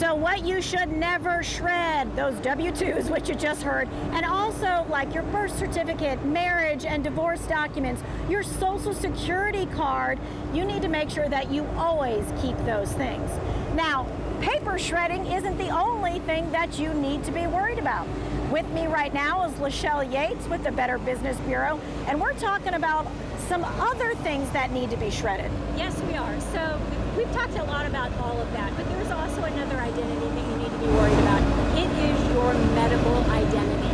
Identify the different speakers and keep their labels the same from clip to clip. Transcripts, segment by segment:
Speaker 1: So what you should never shred, those W-2s, which you just heard, and also like your birth certificate, marriage and divorce documents, your social security card, you need to make sure that you always keep those things. Now, paper shredding isn't the only thing that you need to be worried about. With me right now is Lechelle Yates with the Better Business Bureau, and we're talking about some other things that need to be shredded.
Speaker 2: Yes, we are. So we've talked a lot about all of that, but there's also another identity that you need to be worried about. It is your medical identity.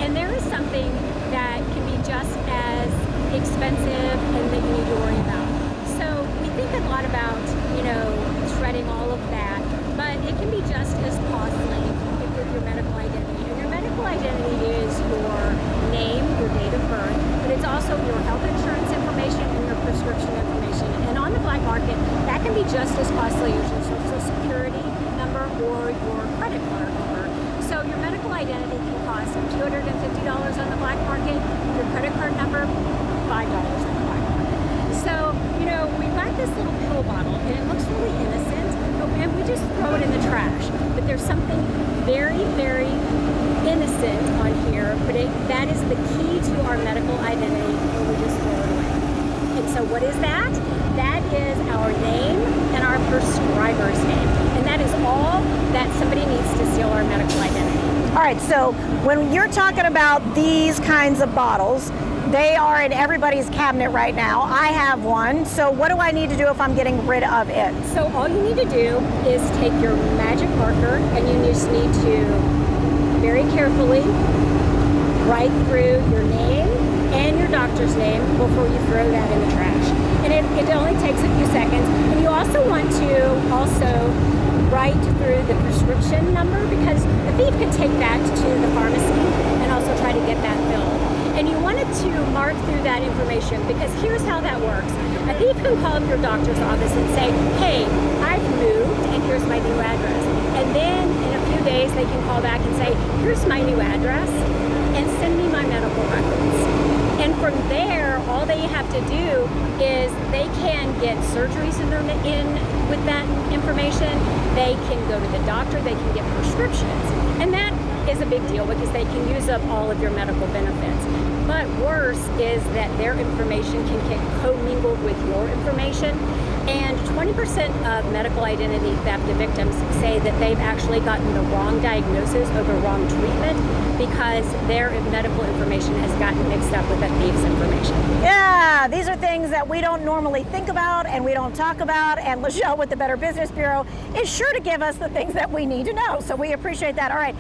Speaker 2: And there is something that can be just as expensive and that you need to worry about. So we think a lot about, shredding all of that, but it can be just as costly with your medical identity. And your medical identity is your name, your date of birth, but it's also your health insurance information and your prescription information. And on the black market, that can be just as costly as your social security number or your credit card number. So your medical identity can cost $250 on the black market, your credit card number, $5 on the black market. So, we've got this little pill bottle, and it looks really innocent, and we just throw it in the trash. But there's something very, very innocent on here, but that is the key to our medical identity, and we just throw it away. And so what is that? That is our name and our prescriber's name. And that is all that somebody needs to seal our medical identity.
Speaker 1: All right, so when you're talking about these kinds of bottles, they are in everybody's cabinet right now. I have one. So what do I need to do if I'm getting rid of it?
Speaker 2: So all you need to do is take your magic marker, and you just need to very carefully write through your name and your doctor's name before you throw that in the trash. And it only takes a few seconds. And you also want to write through the prescription number, because the thief can take that to the pharmacy and also try to get that filled. And you wanted to mark through that information, because here's how that works. A thief can call up your doctor's office and say, hey, I've moved and here's my new address. And then in a few days they can call back and say, here's my new address and send me my medical records. And from there, all they have to do is they can get surgeries in with that information. They can go to the doctor, they can get prescriptions. And that is a big deal, because they can use up all of your medical benefits. But worse is that their information can get commingled with your information. And 20% of medical identity theft victims say that they've actually gotten the wrong diagnosis or the wrong treatment because their medical information has gotten mixed up with the thief's information.
Speaker 1: Yeah, these are things that we don't normally think about and we don't talk about. And Lechelle with the Better Business Bureau is sure to give us the things that we need to know. So we appreciate that. All right,